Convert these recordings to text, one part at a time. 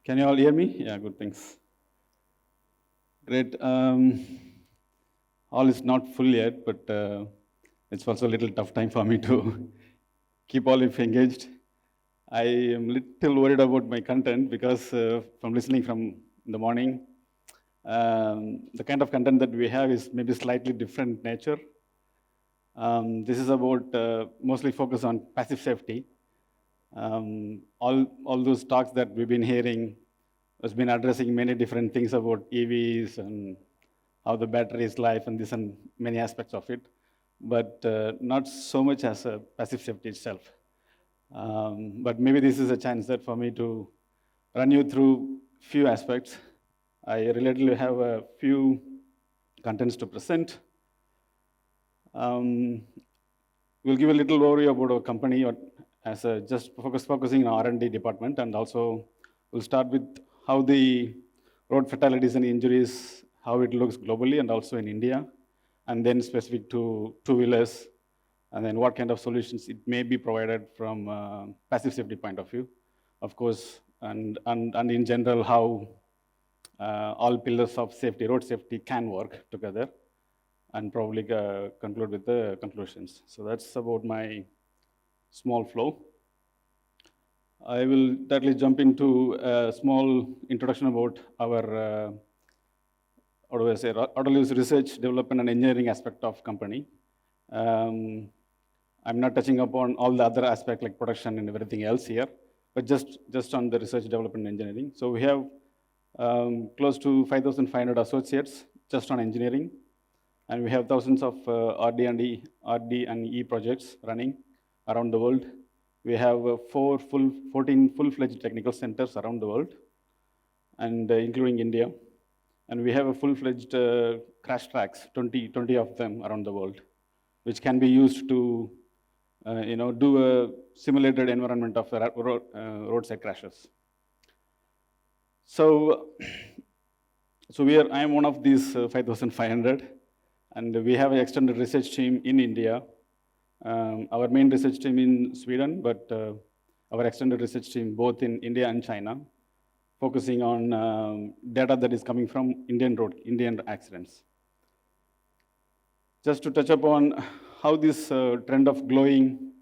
Can you all hear me? Yeah, good, thanks. Great. All is not full yet, but it's also a little tough time for me to keep all of you engaged. I am little worried about my content because from listening from the morning, the kind of content that we have is maybe slightly different nature. This is about mostly focus on passive safety. All those talks that we've been hearing has been addressing many different things about EVs and how the battery is life and this and many aspects of it, but not so much as a passive safety itself. But maybe this is a chance that for me to run you through few aspects. I relatively have a few contents to present. We'll give a little overview about our company as a just focusing on R&D department, and also we'll start with how the road fatalities and injuries, how it looks globally and also in India, and then specific to two-wheelers, and then what kind of solutions it may be provided from passive safety point of view, of course, and in general how all pillars of safety, road safety can work together, and probably conclude with the conclusions. So that's about my small flow. I will directly jump into a small introduction about our Autoliv's research, development, and engineering aspect of company. I'm not touching upon all the other aspects like production and everything else here, but just on the research, development, and engineering. So we have close to 5,500 associates just on engineering, and we have thousands of RD and E projects running around the world. We have 14 full-fledged technical centers around the world, and including India. And we have a full-fledged crash tracks, 20 of them around the world, which can be used to do a simulated environment of roadside crashes. So I am one of these 5,500, and we have an extended research team in India. Our main research team in Sweden, but our extended research team both in India and China, focusing on data that is coming from Indian accidents. Just to touch upon how this trend of growing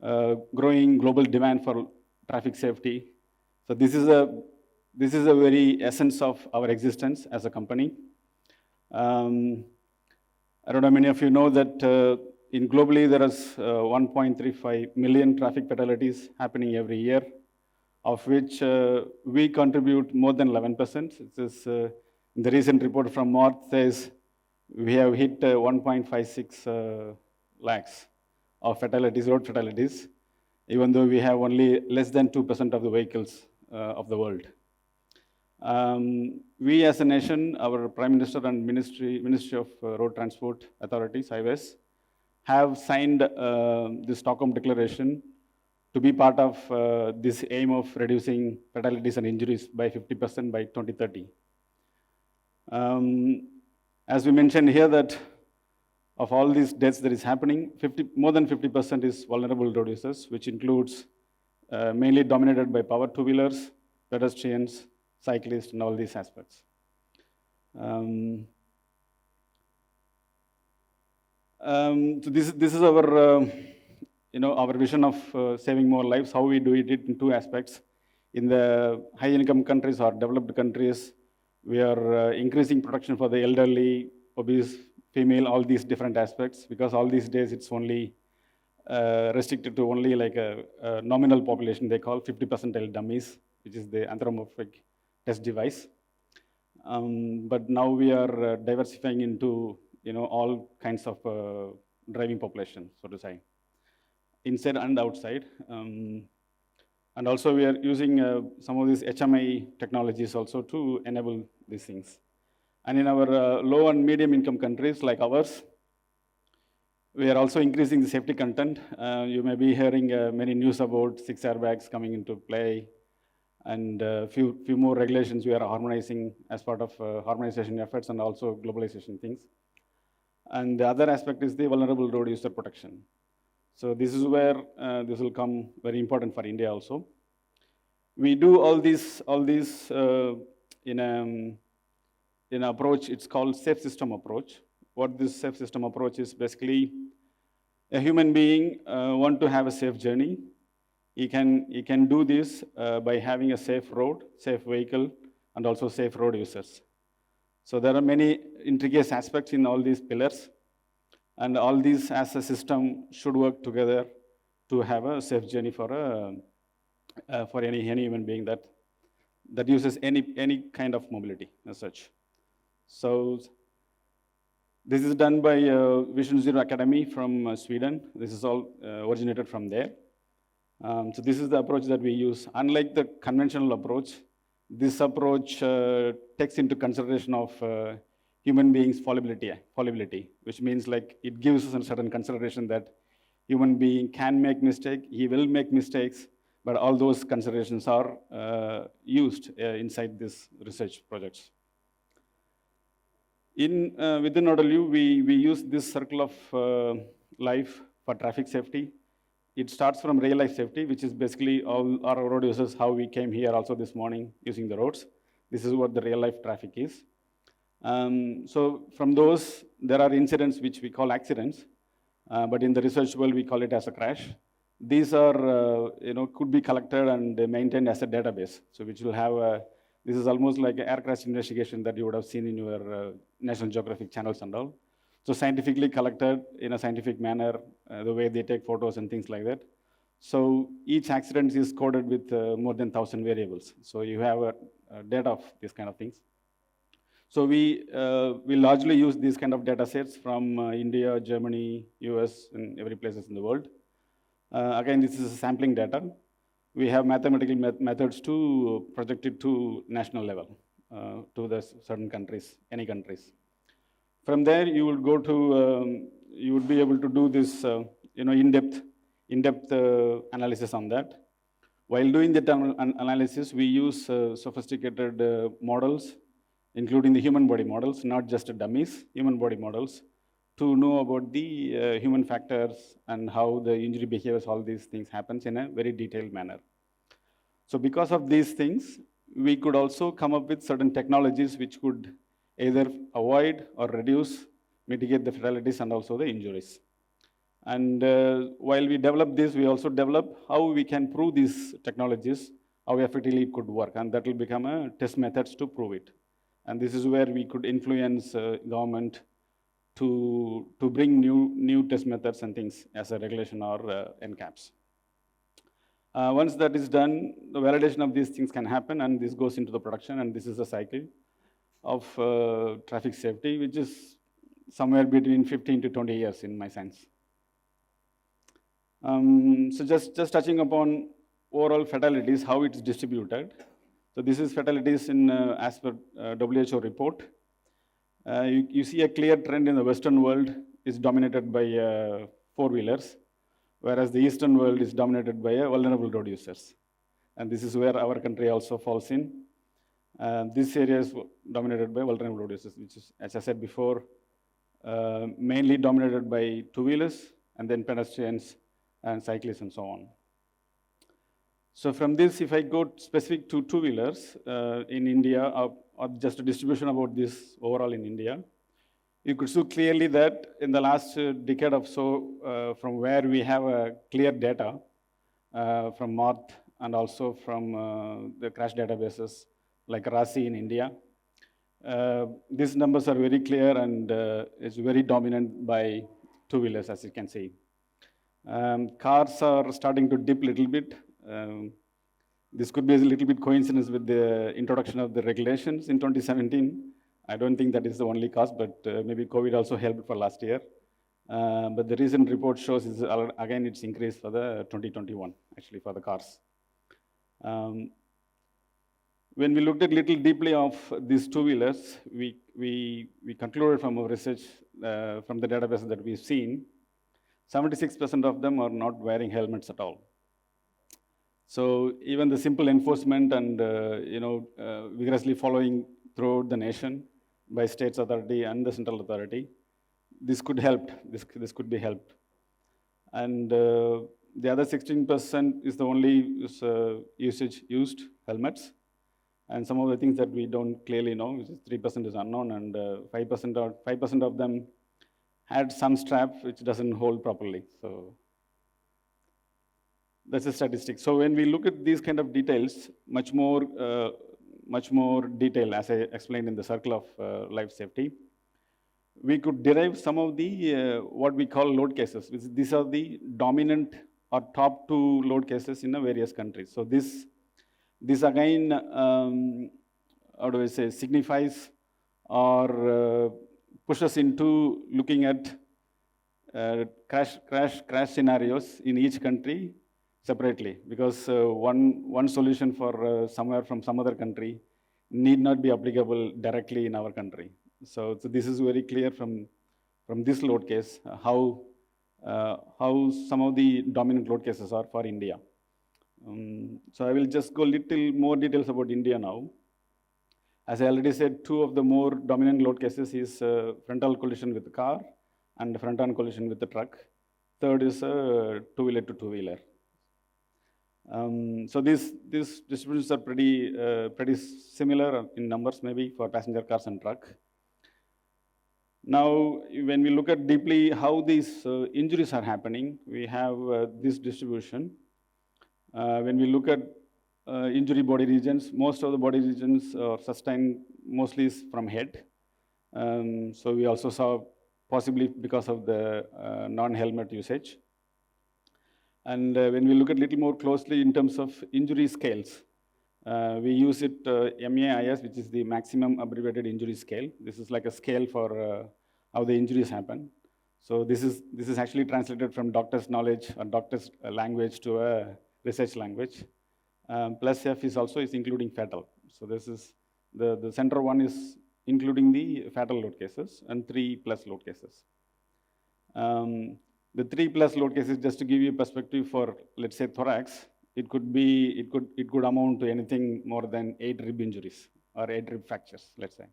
global demand for traffic safety. So this is a very essence of our existence as a company. I don't know, many of you know that in globally there is 1.35 million traffic fatalities happening every year, of which we contribute more than 11%. It is, the recent report from March says we have hit 1.56 lakhs of fatalities, road fatalities, even though we have only less than 2% of the vehicles of the world. We as a nation, our Prime Minister and Ministry of Road Transport Authorities, highways, have signed the Stockholm Declaration to be part of this aim of reducing fatalities and injuries by 50% by 2030. As we mentioned here that of all these deaths that is happening, more than 50% is vulnerable road users, which includes mainly dominated by power two-wheelers, pedestrians, cyclists, and all these aspects. So this is our, our vision of saving more lives. How we do it in two aspects. In the high-income countries or developed countries, we are increasing protection for the elderly, obese, female, all these different aspects, because all these days it's only restricted to only like a nominal population they call 50 percentile dummies, which is the anthropomorphic test device. But now we are diversifying into all kinds of driving population, so to say, inside and outside. And also we are using some of these HMI technologies also to enable these things. And in our low and medium income countries like ours, we are also increasing the safety content. You may be hearing many news about 6 airbags coming into play, and few more regulations we are harmonizing as part of harmonization efforts and also globalization things. And the other aspect is the vulnerable road user protection. So this is where this will come very important for India also. We do all these in an approach. It's called safe system approach. What this safe system approach is basically, a human being want to have a safe journey. He can do this by having a safe road, safe vehicle, and also safe road users. So there are many intricate aspects in all these pillars, and all these as a system should work together to have a safe journey for any human being that uses any kind of mobility as such. So this is done by Vision Zero Academy from Sweden. This is all originated from there. So this is the approach that we use. Unlike the conventional approach, this approach takes into consideration of human beings' fallibility, which means like it gives us a certain consideration that human being can make mistake, he will make mistakes, but all those considerations are used inside these research projects. Within Autoliv, we use this circle of life for traffic safety. It starts from real life safety, which is basically all our road users, how we came here also this morning using the roads. This is what the real life traffic is. So from those, there are incidents which we call accidents, but in the research world, we call it as a crash. These are, could be collected and maintained as a database. So which will have this is almost like an air crash investigation that you would have seen in your National Geographic channels and all. So scientifically collected in a scientific manner, the way they take photos and things like that. So each accident is coded with more than 1,000 variables. So you have a data of these kind of things. So we largely use these kind of data sets from India, Germany, US, and every places in the world. Again, this is sampling data. We have mathematical methods to project it to national level, to the certain countries, any countries. From there, you will go to, you would be able to do this, in-depth analysis on that. While doing that analysis, we use sophisticated models, including the human body models, not just dummies, human body models, to know about the human factors and how the injury behaviors, all these things happens in a very detailed manner. So because of these things, we could also come up with certain technologies which could either avoid or reduce, mitigate the fatalities and also the injuries. And while we develop this, we also develop how we can prove these technologies, how effectively it could work, and that will become a test methods to prove it. And this is where we could influence government to bring new test methods and things as a regulation or NCAPs. Once that is done, the validation of these things can happen, and this goes into the production, and this is a cycle of traffic safety, which is somewhere between 15 to 20 years in my sense. So just touching upon overall fatalities, how it's distributed. So this is fatalities in as per WHO report. You see a clear trend in the Western world is dominated by four-wheelers, whereas the Eastern world is dominated by vulnerable road users. And this is where our country also falls in. This area is dominated by vulnerable road users, which is, as I said before, mainly dominated by two-wheelers and then pedestrians and cyclists and so on. So from this, if I go specific to two-wheelers in India, or just a distribution about this overall in India, you could see clearly that in the last decade or so, from where we have clear data from MART and also from the crash databases like RASI in India, these numbers are very clear and it's very dominant by two-wheelers, as you can see. Cars are starting to dip a little bit. This could be a little bit coincidence with the introduction of the regulations in 2017. I don't think that is the only cause, but maybe COVID also helped for last year. But the recent report shows is again it's increased for the 2021, actually for the cars. When we looked at little deeply of these two-wheelers, we concluded from our research, from the database that we've seen, 76% of them are not wearing helmets at all. So even the simple enforcement and vigorously following throughout the nation by states authority and the central authority, this could help. This could be helped. And The other 16% is the only usage used helmets. And some of the things that we don't clearly know, which is 3% is unknown, and 5% of them had some strap which doesn't hold properly. So that's a statistic. So when we look at these kind of details, much more detail, as I explained in the circle of life safety, we could derive some of the what we call load cases. These are the dominant or top 2 load cases in various countries. So this again, how do I say, signifies or pushes into looking at crash scenarios in each country separately, because one solution for somewhere from some other country need not be applicable directly in our country. So this is very clear from this load case, how some of the dominant load cases are for India. So I will just go little more details about India now. As I already said, 2 of the more dominant load cases is frontal collision with the car and front-on collision with the truck. Third is two-wheeler to two-wheeler. So these distributions are pretty similar in numbers, maybe, for passenger cars and truck. Now, when we look at deeply how these injuries are happening, we have this distribution. When we look at injury body regions, most of the body regions are sustained mostly from head. So we also saw possibly because of the non-helmet usage. And when we look at little more closely in terms of injury scales, we use it MAIS, which is the maximum abbreviated injury scale. This is like a scale for how the injuries happen. So this is actually translated from doctor's knowledge or doctor's language to a research language. Plus F is also including fatal. So this is the center one is including the fatal load cases, and 3+ load cases. The 3+ load cases, just to give you a perspective for, let's say, thorax, it could amount to anything more than 8 rib injuries or 8 rib fractures, let's say.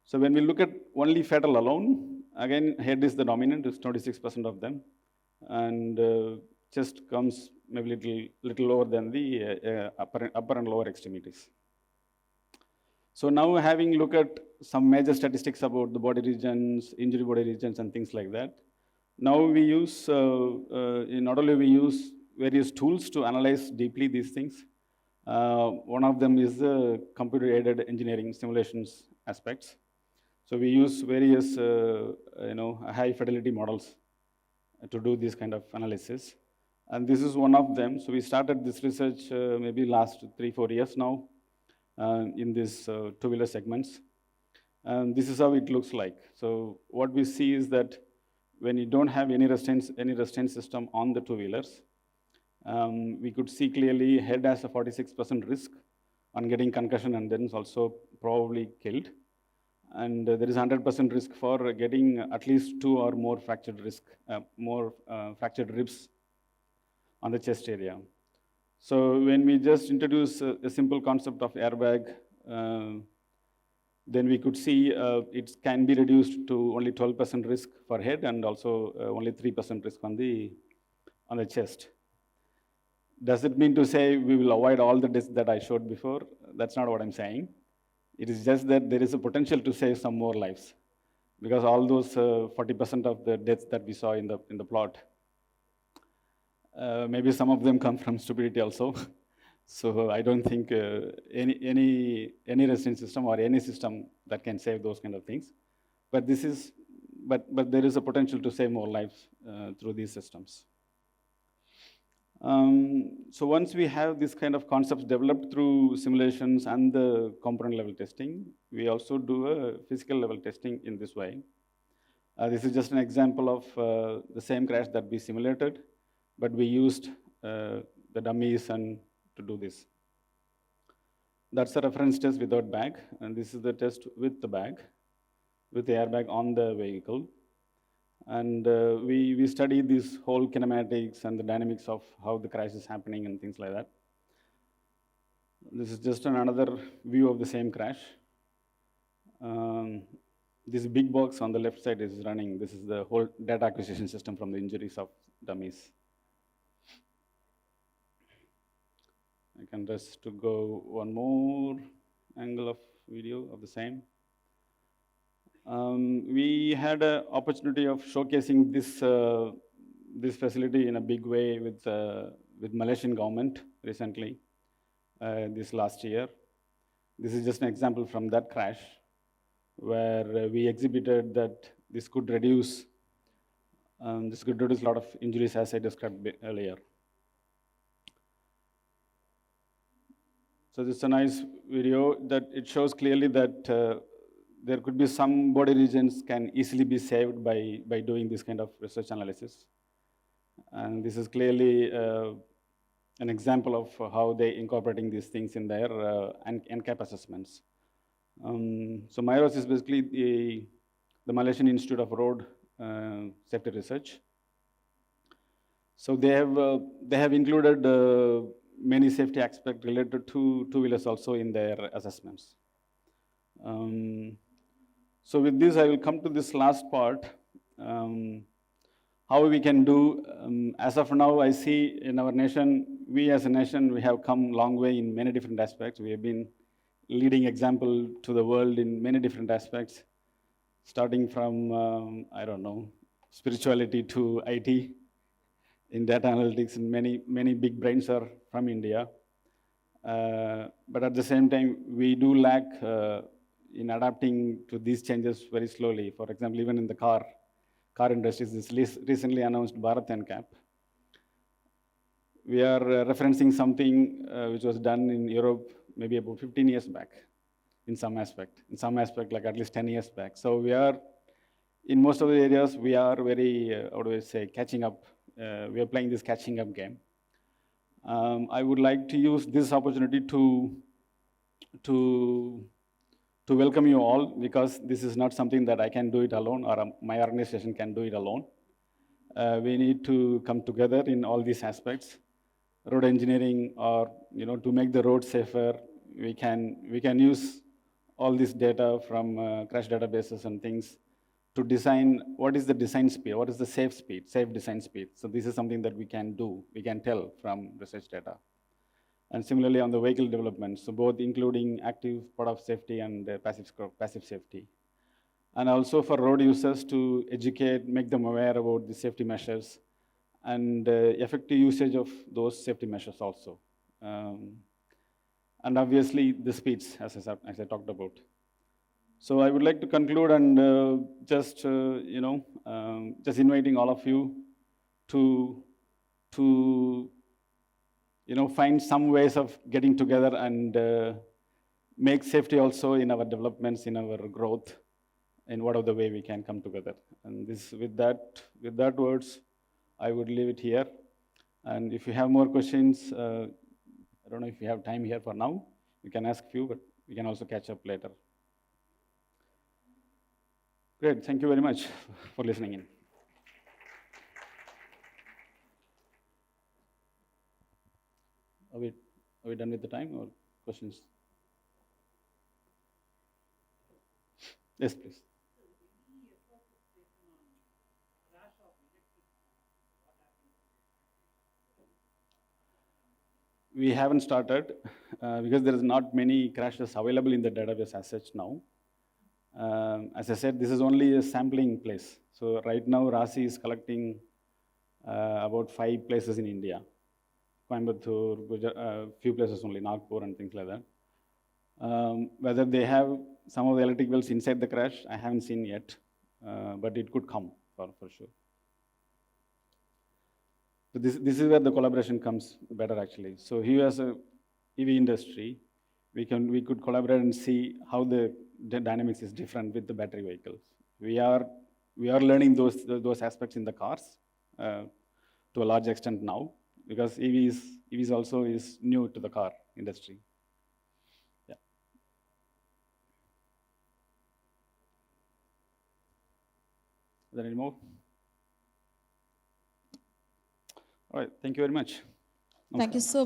So when we look at only fatal alone, again, head is the dominant, it's 26% of them, and chest comes maybe little lower than the upper and lower extremities. So now, having looked at some major statistics about the body regions, injury body regions, and things like that, now we use, in Autoliv, we use various tools to analyze deeply these things. One of them is the computer-aided engineering simulations aspects. So we use various, high-fidelity models to do this kind of analysis. And this is one of them. So we started this research maybe last 3-4 years now in these two-wheeler segments. And this is how it looks like. So what we see is that when you don't have any restraint system on the two-wheelers, we could see clearly head has a 46% risk on getting concussion and then also probably killed. And there is 100% risk for getting at least 2 or more fractured ribs on the chest area. So when we just introduce a simple concept of airbag, then we could see it can be reduced to only 12% risk for head and also only 3% risk on the chest. Does it mean to say we will avoid all the deaths that I showed before? That's not what I'm saying. It is just that there is a potential to save some more lives, because all those 40% of the deaths that we saw in the plot, maybe some of them come from stupidity also. So I don't think any restraint system or any system that can save those kind of things. But there is a potential to save more lives through these systems. So once we have this kind of concepts developed through simulations and the component level testing, we also do a physical level testing in this way. This is just an example of the same crash that we simulated, but we used the dummies and to do this. That's a reference test without bag, and this is the test with the bag, with the airbag on the vehicle. And we study this whole kinematics and the dynamics of how the crash is happening and things like that. This is just another view of the same crash. This big box on the left side is running. This is the whole data acquisition system from the injuries of dummies. I can just to go one more angle of video of the same. We had an opportunity of showcasing this facility in a big way with Malaysian government recently, this last year. This is just an example from that crash, where we exhibited that this could reduce a lot of injuries, as I described earlier. So this is a nice video that it shows clearly that there could be some body regions can easily be saved by doing this kind of research analysis. And this is clearly an example of how they incorporating these things in their NCAP assessments. So MIROS is basically the Malaysian Institute of Road Safety Research. So they have included many safety aspects related to two-wheelers also in their assessments. So with this, I will come to this last part. How we can do, as of now, I see in our nation, we as a nation, we have come a long way in many different aspects. We have been leading example to the world in many different aspects, starting from, I don't know, spirituality to IT, in data analytics, and many big brains are from India. But at the same time, we do lack in adapting to these changes very slowly. For example, even in the car industry, this recently announced Bharat NCAP. We are referencing something which was done in Europe maybe about 15 years back in some aspect like at least 10 years back. So we are, in most of the areas, we are very, how do I say, catching up. We are playing this catching up game. I would like to use this opportunity to welcome you all, because this is not something that I can do it alone or my organization can do it alone. We need to come together in all these aspects. Road engineering, or to make the road safer, we can use all this data from crash databases and things to design what is the design speed, what is the safe design speed. So this is something that we can do, we can tell from research data. And similarly on the vehicle development, so both including active part of safety and passive safety. And also for road users to educate, make them aware about the safety measures and effective usage of those safety measures also. And obviously the speeds, as I talked about. So I would like to conclude and just inviting all of you to find some ways of getting together and make safety also in our developments, in our growth, in whatever way we can come together. And with that words, I would leave it here. And if you have more questions, I don't know if you have time here for now. You can ask few, but we can also catch up later. Great, thank you very much for listening in. Are we done with the time or questions? Yes, please. We haven't started because there is not many crashes available in the database as such now. As I said, this is only a sampling place. So right now, RASI is collecting about 5 places in India. Coimbatore, few places only, Nagpur and things like that. Whether they have some of the electric wells inside the crash, I haven't seen yet, but it could come for sure. So this is where the collaboration comes better actually. So here as a EV industry, we could collaborate and see how the dynamics is different with the battery vehicles. We are learning those aspects in the cars to a large extent now, because EVs also is new to the car industry. Yeah. Is there any more? All right, thank you very much. Thank you so